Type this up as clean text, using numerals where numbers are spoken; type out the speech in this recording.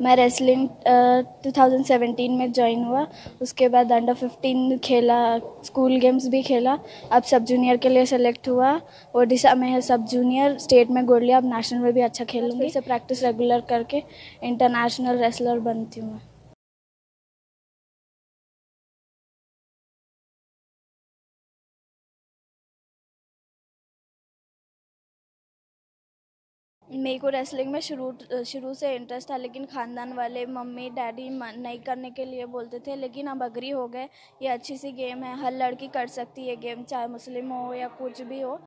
मैं रेसलिंग 2017 में ज्वाइन हुआ। उसके बाद अंडर 15 खेला, स्कूल गेम्स भी खेला। अब सब जूनियर के लिए सेलेक्ट हुआ। ओडिशा में है सब जूनियर, स्टेट में गोल्ड लिया। अब नेशनल में भी अच्छा खेलूंगी। फिर से प्रैक्टिस रेगुलर करके इंटरनेशनल रेसलर बनती हूँ। मेरे को रेसलिंग में शुरू से इंटरेस्ट था, लेकिन ख़ानदान वाले मम्मी डैडी नहीं करने के लिए बोलते थे, लेकिन अब अग्री हो गए। ये अच्छी सी गेम है, हर लड़की कर सकती है गेम, चाहे मुस्लिम हो या कुछ भी हो।